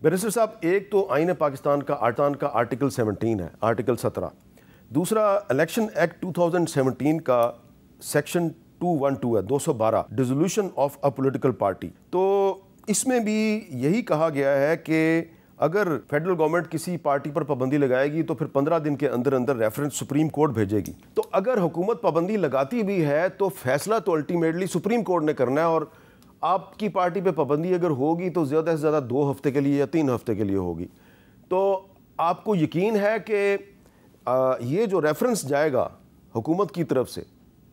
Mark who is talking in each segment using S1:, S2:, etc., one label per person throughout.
S1: Barrister साहब, एक तो आईन पाकिस्तान का आर्टिकल 17 है, आर्टिकल 17। दूसरा इलेक्शन एक्ट 2017 का सेक्शन 212 है, 212, dissolution of a political party. तो इसमें भी यही कहा गया है कि अगर फेडरल गवर्नमेंट किसी पार्टी पर पाबंदी लगाएगी तो फिर 15 दिन के अंदर अंदर रेफरेंस सुप्रीम कोर्ट भेजेगी। तो अगर हुकूमत पाबंदी लगाती भी है तो फैसला तो अल्टीमेटली सुप्रीम कोर्ट ने करना है, और आपकी पार्टी पे पाबंदी अगर होगी तो ज़्यादा से ज़्यादा 2 हफ्ते के लिए या 3 हफ्ते के लिए होगी। तो आपको यकीन है कि ये जो रेफरेंस जाएगा हुकूमत की तरफ से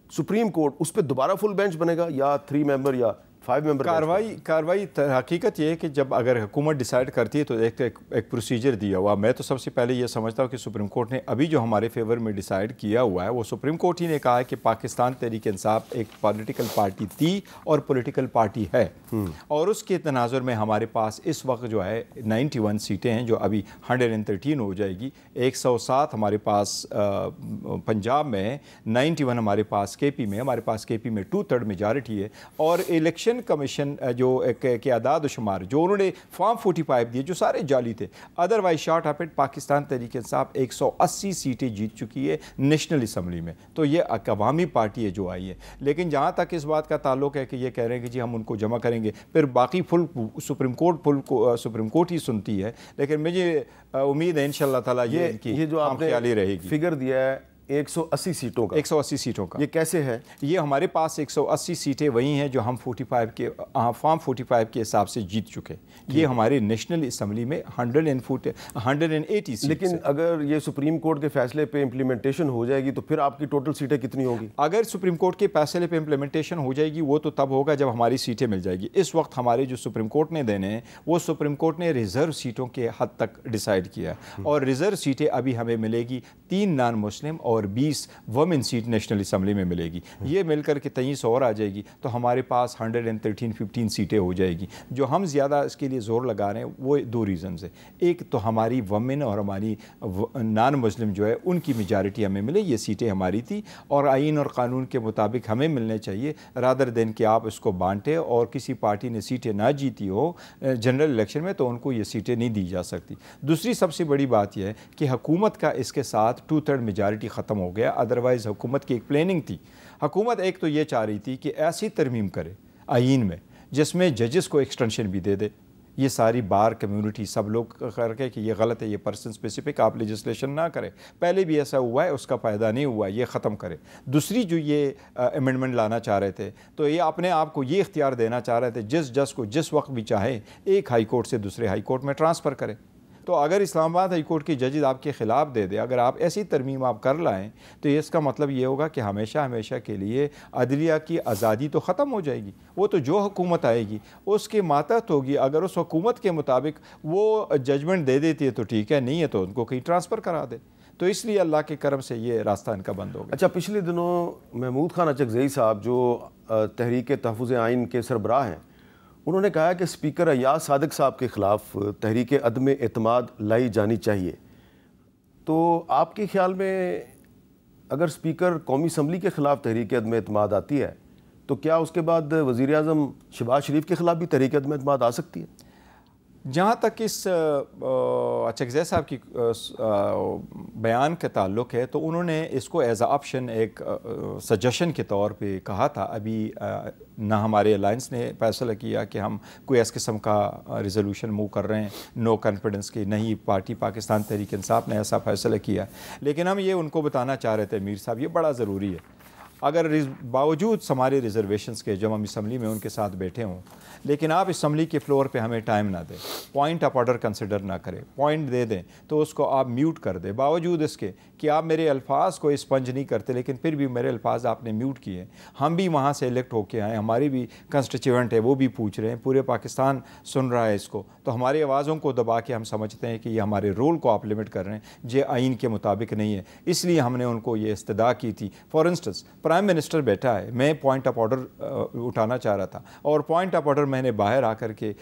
S1: सुप्रीम कोर्ट, उस पर दोबारा फुल बेंच बनेगा या 3 मेंबर या 5 मेंबर?
S2: कार्रवाई हकीकत ये है कि जब अगर हुकूमत डिसाइड करती है तो एक प्रोसीजर दिया हुआ। मैं तो सबसे पहले ये समझता हूँ कि सुप्रीम कोर्ट ने अभी जो हमारे फेवर में डिसाइड किया हुआ है वो सुप्रीम कोर्ट ही ने कहा है कि पाकिस्तान तहरीक इंसाफ एक पॉलिटिकल पार्टी थी और पॉलिटिकल पार्टी है, और उसके तनाजुर में हमारे पास इस वक्त जो है 91 सीटें हैं, जो अभी 113 हो जाएगी। 107 हमारे पास पंजाब में है, 91 हमारे पास KP में, हमारे पास KP में 2/3 मेजॉरिटी है। और इलेक्शन कमीशन जो के आदाद शुमार जो उन्होंने फॉर्म 45 दिए जो सारे जाली थे, otherwise short of it Pakistan Tehreek Insaf 180 सीटें जीत चुकी है नेशनल असम्बली में। तो ये अवामी पार्टी है जो आई है। लेकिन जहाँ तक इस बात का ताल्लुक है कि ये कह रहे हैं कि जी हम उनको जमा करेंगे, फिर बाकी सुप्रीम कोर्ट ही सुनती है। लेकिन मुझे उम्मीद है इंशाअल्लाह ताला ये जो आपने रहेगी
S1: फिगर दिया है 180 सीटों का,
S2: 180 सीटों का,
S1: ये कैसे है?
S2: ये हमारे पास 180 सीटें वही हैं जो हम 45 के फॉर्म 45 के हिसाब से जीत चुके। ये हमारे नेशनल असम्बली में 180 सीट।
S1: लेकिन अगर ये सुप्रीम कोर्ट के फैसले पे इम्प्लीमेंटेशन हो जाएगी तो फिर आपकी टोटल सीटें कितनी होगी?
S2: अगर सुप्रीम कोर्ट के फैसले पे इम्प्लीमेंटेशन हो जाएगी वो तो तब होगा जब हमारी सीटें मिल जाएगी। इस वक्त हमारे जो सुप्रीम कोर्ट ने देने हैं वो सुप्रीम कोर्ट ने रिजर्व सीटों के हद तक डिसाइड किया है, और रिजर्व सीटें अभी हमें मिलेगी 3 नॉन मुस्लिम और 20 वुमेन सीट नेशनल असम्बली में मिलेगी। ये मिलकर के 23 और आ जाएगी तो हमारे पास 113-15 सीटें हो जाएगी। जो हम ज़्यादा इसके लिए ज़ोर लगा रहे हैं वो 2 रीज़न है। एक तो हमारी वुमेन और हमारी नॉन मुस्लिम जो है उनकी मेजॉरिटी हमें मिले, ये सीटें हमारी थी और आइन और कानून के मुताबिक हमें मिलने चाहिए, रादर देन कि आप इसको बांटे और किसी पार्टी ने सीटें ना जीती हो जनरल इलेक्शन में तो उनको ये सीटें नहीं दी जा सकती। दूसरी सबसे बड़ी बात यह है कि हुकूमत का इसके साथ 2/3 मेजॉरिटी ख़त्म हो गया। अदरवाइज़ हुकूमत की एक प्लानिंग थी। हुकूमत एक तो ये चाह रही थी कि ऐसी तरमीम करे आइन में जिसमें जजेस को एक्सटेंशन भी दे दे। ये सारी बार कम्युनिटी सब लोग करके कि ये गलत है, ये पर्सन स्पेसिफिक आप लेजिस्लेशन ना करें। पहले भी ऐसा हुआ है, उसका फ़ायदा नहीं हुआ, ये ख़त्म करे। दूसरी जो ये अमेंडमेंट लाना चाह रहे थे तो ये अपने आप को ये इख्तियार देना चाह रहे थे जिस जज को जिस वक्त भी चाहे एक हाई कोर्ट से दूसरे हाई कोर्ट में ट्रांसफ़र करें। तो अगर इस्लामाबाद हाई कोर्ट की जजेस आपके ख़िलाफ़ दे दे, अगर आप ऐसी तरमीम आप कर लाएँ तो इसका मतलब ये होगा कि हमेशा हमेशा के लिए अदलिया की आज़ादी तो ख़त्म हो जाएगी। वो तो जो हुकूमत आएगी उसकी मातहत होगी। अगर उस हुकूमत के मुताबिक वो जजमेंट दे देती है तो ठीक है, नहीं है तो उनको कहीं ट्रांसफ़र करा दे। तो इसलिए अल्लाह के करम से ये रास्ता इनका बंद हो गया।
S1: अच्छा, पिछले दिनों महमूद खान अचकज़ई साहब जो तहरीक तहफ़्फ़ुज़ आइन के सरबराह हैं, उन्होंने कहा कि स्पीकर अय्याज सादिक साहब के ख़िलाफ़ तहरीक अदम एतमाद लाई जानी चाहिए। तो आपके ख़्याल में अगर स्पीकर कौमी असम्बली के ख़िलाफ़ तहरीक अदम एतमाद आती है तो क्या उसके बाद वज़ीर आज़म शहबाज शरीफ के ख़िलाफ़ भी तहरीक अदम एतमाद आ सकती है?
S2: जहाँ तक इस अचकज़ई साहब की बयान के ताल्लुक़ है तो उन्होंने इसको एज आ ऑप्शन एक सजेशन के तौर पे कहा था। अभी ना हमारे अलायंस ने फैसला किया कि हम कोई इस किस्म का रिजोल्यूशन मूव कर रहे हैं नो कॉन्फिडेंस की, नहीं पार्टी पाकिस्तान तहरीक इंसाफ ने ऐसा फैसला किया। लेकिन हम ये उनको बताना चाह रहे थे मीर साहब ये बड़ा ज़रूरी है, अगर बावजूद हमारे रिजर्वेशंस के जब हम असम्बली में उनके साथ बैठे हों लेकिन आप असम्बली के फ्लोर पे हमें टाइम ना दें, पॉइंट ऑफ ऑर्डर कंसिडर ना करें, पॉइंट दे दें तो उसको आप म्यूट कर दें, बावजूद इसके कि आप मेरे अल्फाज को स्पंज नहीं करते लेकिन फिर भी मेरे अल्फाज आपने म्यूट किए। हम भी वहाँ से इलेक्ट होके आए, हमारी भी कंस्टिट्यूएंट है, वो भी पूछ रहे हैं, पूरे पाकिस्तान सुन रहा है इसको, तो हमारी आवाज़ों को दबा के हम समझते हैं कि ये हमारे रोल को आप लिमिट कर रहे हैं, ये आइन के मुताबिक नहीं है। इसलिए हमने उनको ये इस्तदा की थी। फॉर इंस्टेंस प्राइम मिनिस्टर बैठा है, मैं पॉइंट ऑफ ऑर्डर उठाना चाह रहा था और पॉइंट ऑफ ऑर्डर मैंने बाहर आकर के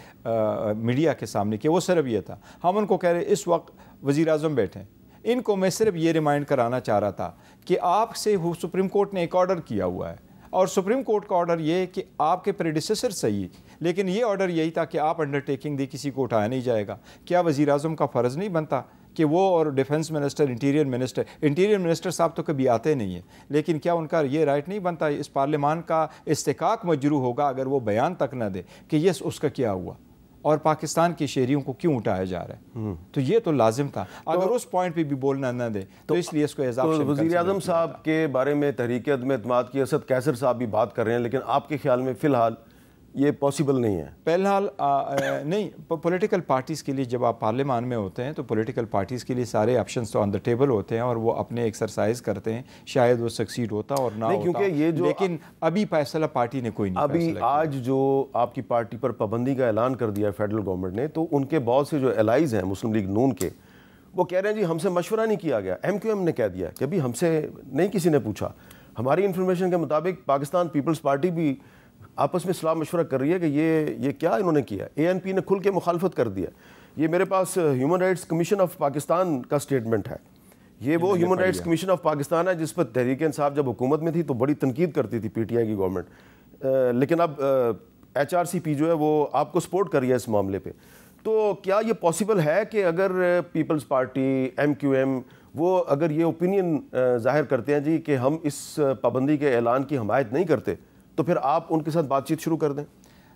S2: मीडिया के सामने किया, वो सिर्फ ये था, हम उनको कह रहे इस वक्त वज़ीर आज़म बैठे हैं, इनको मैं सिर्फ ये रिमाइंड कराना चाह रहा था कि आपसे सुप्रीम कोर्ट ने एक ऑर्डर किया हुआ है, और सुप्रीम कोर्ट का ऑर्डर ये है कि आपके प्रेडिसेसर सही, लेकिन ये ऑर्डर यही था कि आप अंडरटेकिंग दी, किसी को उठाया नहीं जाएगा। क्या वज़ीर आज़म का फ़र्ज़ नहीं बनता कि वो और डिफेंस मिनिस्टर, इंटीरियर मिनिस्टर साहब तो कभी आते नहीं हैं, लेकिन क्या उनका ये राइट नहीं बनता, इस पार्लियामान का इस्तिकाक मजरू होगा अगर वो बयान तक ना दे कि यस उसका क्या हुआ और पाकिस्तान के शहरियों को क्यों उठाया जा रहा है। तो ये तो लाजिम था, अगर उस पॉइंट पे भी बोलना ना दे तो इसलिए इसको
S1: तो वज़ीर आज़म साहब के बारे में तहरीक अदम-ए-एतमाद की असद कैसर साहब भी बात कर रहे हैं, लेकिन आपके ख्याल में फ़िलहाल ये पॉसिबल नहीं है?
S2: फिलहाल नहीं, पॉलिटिकल पार्टीज़ के लिए जब आप पार्लियामान में होते हैं तो पॉलिटिकल पार्टीज़ के लिए सारे ऑप्शंस तो ऑन द टेबल होते हैं और वो अपने एक्सरसाइज करते हैं, शायद वो सक्सीड होता और ना होता, क्योंकि ये जो लेकिन अभी फैसला पार्टी ने कोई नहीं
S1: अभी आज जो आपकी पार्टी पर पाबंदी का ऐलान कर दिया है फेडरल गवर्नमेंट ने, तो उनके बहुत से जो एलाइज हैं मुस्लिम लीग नून के, वो कह रहे हैं जी हमसे मशवरा नहीं किया गया। MQM ने कह दिया कि अभी हमसे नहीं किसी ने पूछा। हमारी इन्फॉर्मेशन के मुताबिक पाकिस्तान पीपल्स पार्टी भी आपस में सलाह मशवरा कर रही है कि ये क्या इन्होंने किया। ANP ने खुल के मुखालफत कर दिया। ये मेरे पास human rights commission of Pakistan का स्टेटमेंट है। ये वो human rights commission of Pakistan है जिस पर तहरीक इंसाफ जब हुकूमत में थी तो बड़ी तनकीद करती थी PTI की गवर्नमेंट, लेकिन अब HRCP जो है वो आपको सपोर्ट कर रही है इस मामले पर। तो क्या ये पॉसिबल है कि अगर पीपल्स पार्टी, MQM वो अगर ये ओपिनियन जाहिर करते हैं जी कि हम इस पाबंदी के ऐलान की हमायत नहीं करते, तो फिर आप उनके साथ बातचीत शुरू कर दें?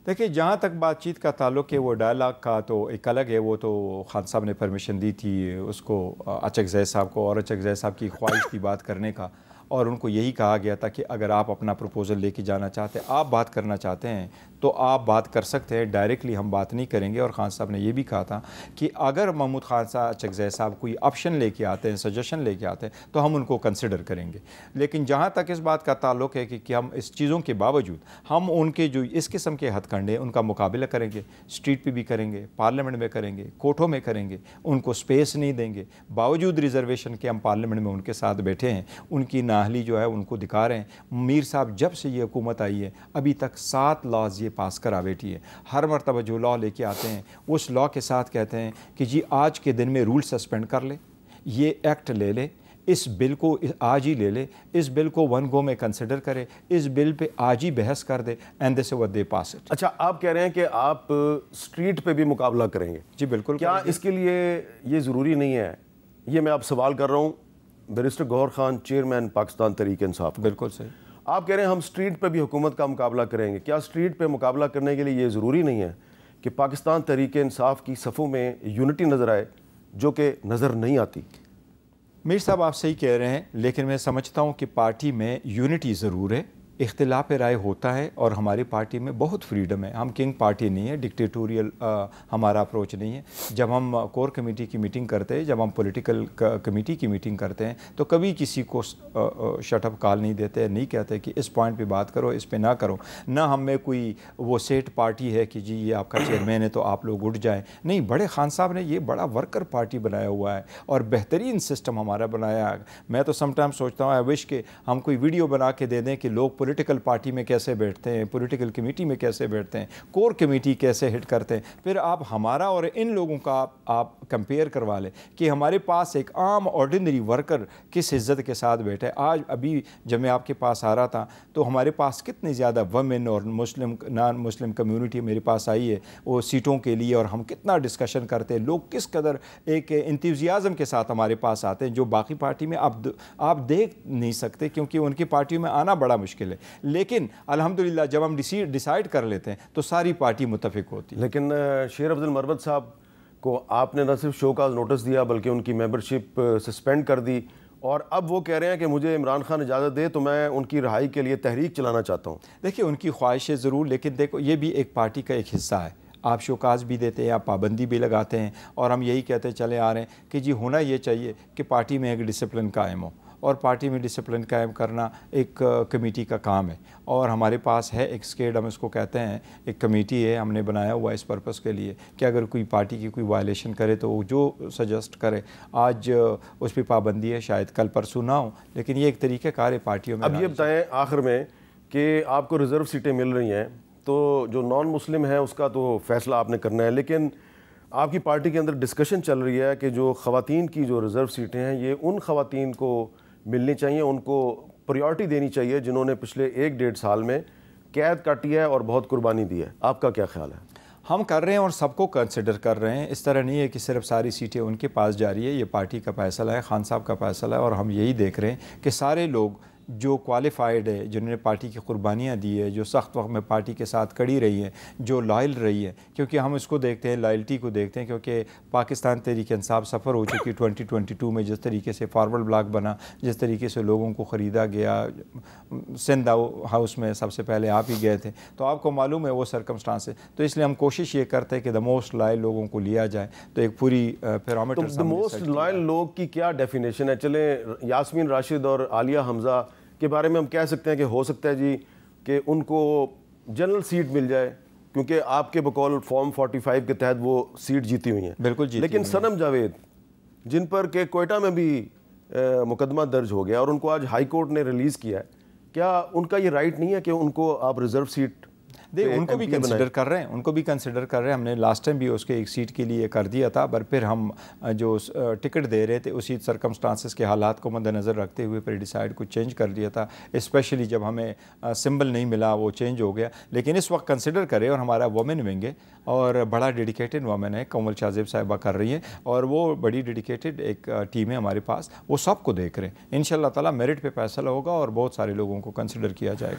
S2: देखिए, जहाँ तक बातचीत का ताल्लुक है वो डायलॉग का तो एक अलग है, वो तो खान साहब ने परमिशन दी थी उसको, अचकज़ई साहब को, और अचकज़ई साहब की ख्वाहिश थी बात करने का, और उनको यही कहा गया था कि अगर आप अपना प्रपोज़ल लेके जाना चाहते हैं, आप बात करना चाहते हैं तो आप बात कर सकते हैं, डायरेक्टली हम बात नहीं करेंगे। और ख़ान साहब ने यह भी कहा था कि अगर महमूद खान साहब, अचकज़ई साहब कोई ऑप्शन लेके आते हैं, सजेशन लेके आते हैं तो हम उनको कंसिडर करेंगे। लेकिन जहाँ तक इस बात का ताल्लुक है कि हम इस चीज़ों के बावजूद हम उनके जो इस किस्म के हथकंडे उनका मुकाबला करेंगे, स्ट्रीट पर भी करेंगे, पार्लियामेंट में करेंगे, कोर्टों में करेंगे, उनको स्पेस नहीं देंगे, बावजूद रिजर्वेशन के हम पार्लियामेंट में उनके साथ बैठे हैं, उनकी नाहली जो है उनको दिखा रहे हैं। मीर साहब जब से ये हुकूमत आई है अभी तक 7 लॉज पास करा बैठी है। हर मरतबा जो लॉ लेके आते हैं उस लॉ के साथ कहते हैं कि जी आज के दिन में रूल सस्पेंड कर ले, ये एक्ट ले ले, इस बिल को आज ही ले ले, इस बिल को वन गो में कंसिडर करे, इस बिल पे आज ही बहस कर दे, and this what they pass it.
S1: अच्छा, आप कह रहे हैं कि आप स्ट्रीट पे भी मुकाबला करेंगे?
S2: जी बिल्कुल।
S1: क्या इसके लिए ये ज़रूरी नहीं है? ये मैं आप सवाल कर रहा हूँ बैरिस्टर गौहर खान, चेयरमैन पाकिस्तान तहरीक इंसाफ।
S2: बिल्कुल सही।
S1: आप कह रहे हैं हम स्ट्रीट पे भी हुकूमत का मुकाबला करेंगे। क्या स्ट्रीट पे मुकाबला करने के लिए ये ज़रूरी नहीं है कि पाकिस्तान तहरीक इंसाफ की सफ़ों में यूनिटी नज़र आए, जो कि नज़र नहीं आती?
S2: मीर साहब आप सही कह रहे हैं, लेकिन मैं समझता हूँ कि पार्टी में यूनिटी ज़रूर है, इख्तिलाफ राय होता है और हमारी पार्टी में बहुत फ्रीडम है। हम किंग पार्टी नहीं है, डिक्टेटोरियल हमारा अप्रोच नहीं है। जब हम कोर कमेटी की मीटिंग करते हैं, जब हम पॉलिटिकल कमेटी की मीटिंग करते हैं तो कभी किसी को शटअप कॉल नहीं देते, नहीं कहते कि इस पॉइंट पे बात करो, इस पे ना करो। ना हम में कोई वो सेट पार्टी है कि जी ये आपका चेयरमैन है तो आप लोग उठ जाएँ, नहीं। बड़े खान साहब ने ये बड़ा वर्कर पार्टी बनाया हुआ है और बेहतरीन सिस्टम हमारा बनाया है। मैं तो समटाइम सोचता हूँ आई विश के हम कोई वीडियो बना के दे दें कि लोग पॉलिटिकल पार्टी में कैसे बैठते हैं, पॉलिटिकल कमेटी में कैसे बैठते हैं, कोर कमेटी कैसे हिट करते हैं, फिर आप हमारा और इन लोगों का आप कंपेयर करवा लें कि हमारे पास एक आम ऑर्डिनरी वर्कर किस इज़्ज़त के साथ बैठे। आज अभी जब मैं आपके पास आ रहा था तो हमारे पास कितनी ज़्यादा वमेन और मुस्लिम, नॉन मुस्लिम कम्युनिटी मेरे पास आई है वो सीटों के लिए, और हम कितना डिस्कशन करते हैं, लोग किस कदर एक इंतज़ियाज़म के साथ हमारे पास आते हैं, जो बाकी पार्टी में आप देख नहीं सकते क्योंकि उनकी पार्टियों में आना बड़ा मुश्किल है। लेकिन अल्हम्दुलिल्लाह जब हम डिसाइड कर लेते हैं तो सारी पार्टी मुत्तफिक होती है।
S1: लेकिन शेर अब्दुल मरवत साहब को आपने न सिर्फ शो का नोटिस दिया बल्कि उनकी मेंबरशिप सस्पेंड कर दी, और अब वो कह रहे हैं कि मुझे इमरान खान इजाज़त दे तो मैं उनकी रहाई के लिए तहरीक चलाना चाहता हूँ।
S2: देखिए उनकी ख्वाहिशें ज़रूर, लेकिन देखो ये भी एक पार्टी का एक हिस्सा है। आप शोकाज भी देते हैं, आप पाबंदी भी लगाते हैं, और हम यही कहते चले आ रहे हैं कि जी होना ये चाहिए कि पार्टी में एक डिसिप्लिन कायम हो, और पार्टी में डिसिप्लिन कायम करना एक कमेटी का काम है। और हमारे पास है एक स्केड, हम इसको कहते हैं, एक कमेटी है हमने बनाया हुआ इस पर्पज़ के लिए कि अगर कोई पार्टी की कोई वायलेशन करे तो जो सजेस्ट करे, आज उस पर पाबंदी है, शायद कल परसों ना हो, लेकिन ये एक तरीक़ेकार है पार्टियों में।
S1: अब ये बताएँ आखिर में कि आपको रिज़र्व सीटें मिल रही हैं, तो जो नॉन मुस्लिम है उसका तो फ़ैसला आपने करना है, लेकिन आपकी पार्टी के अंदर डिस्कशन चल रही है कि जो ख़वातीन की जो रिज़र्व सीटें हैं ये उन ख़वातीन को मिलनी चाहिए, उनको प्रायोरिटी देनी चाहिए जिन्होंने पिछले 1-1.5 साल में कैद काटी है और बहुत कुर्बानी दी है। आपका क्या ख्याल है?
S2: हम कर रहे हैं और सबको कंसिडर कर रहे हैं। इस तरह नहीं है कि सिर्फ सारी सीटें उनके पास जा रही है, ये पार्टी का फैसला है, खान साहब का फैसला है। और हम यही देख रहे हैं कि सारे लोग जो क्वालिफाइड है, जिन्होंने पार्टी की कुर्बानियाँ दी है, जो सख्त वक्त में पार्टी के साथ खड़ी रही है, जो लॉयल रही है, क्योंकि हम इसको देखते हैं, लॉयल्टी को देखते हैं, क्योंकि पाकिस्तान तहरीक इंसाफ सफ़र हो चुकी 2022 में, जिस तरीके से फॉरवर्ड ब्लॉक बना, जिस तरीके से लोगों को ख़रीदा गया, सिंध हाउस में सबसे पहले आप ही गए थे, तो आपको मालूम है वो सरकमस्टांस है। तो इसलिए हम कोशिश ये करते हैं कि द मोस्ट लॉयल लोगों को लिया जाए, तो एक पूरी पैरामीटर।
S1: तो द मोस्ट लॉयल लोग की क्या डेफिनेशन है? चले यास्मीन राशिद और आलिया हमज़ा के बारे में हम कह सकते हैं कि हो सकता है जी कि उनको जनरल सीट मिल जाए, क्योंकि आपके बकौल फॉर्म 45 के तहत वो सीट जीती हुई हैं।
S2: बिल्कुल जीती।
S1: लेकिन सनम जावेद, जिन पर के कोयटा में भी मुकदमा दर्ज हो गया और उनको आज हाई कोर्ट ने रिलीज़ किया है, क्या उनका ये राइट नहीं है कि उनको आप रिजर्व सीट
S2: उनको भी कंसिडर कर रहे हैं, उनको भी कंसिडर कर रहे हैं। हमने लास्ट टाइम भी उसके एक सीट के लिए कर दिया था, पर फिर हम जो टिकट दे रहे थे उसी सरकमस्टांसेस के हालात को मद्देनज़र रखते हुए फिर डिसाइड को चेंज कर दिया था। स्पेशली जब हमें सिंबल नहीं मिला वो चेंज हो गया। लेकिन इस वक्त कंसिडर करें, और हमारा वुमेन विंग है और बड़ा डेडिकेटेड वुमेन है, कमल शाहजेब साहिबा कर रही हैं, और वो बड़ी डेडिकेटेड एक टीम है हमारे पास, वो सबको देख रहे हैं। इंशाअल्लाह ताला मेरिट पे फैसला होगा और बहुत सारे लोगों को कंसिडर किया जाएगा।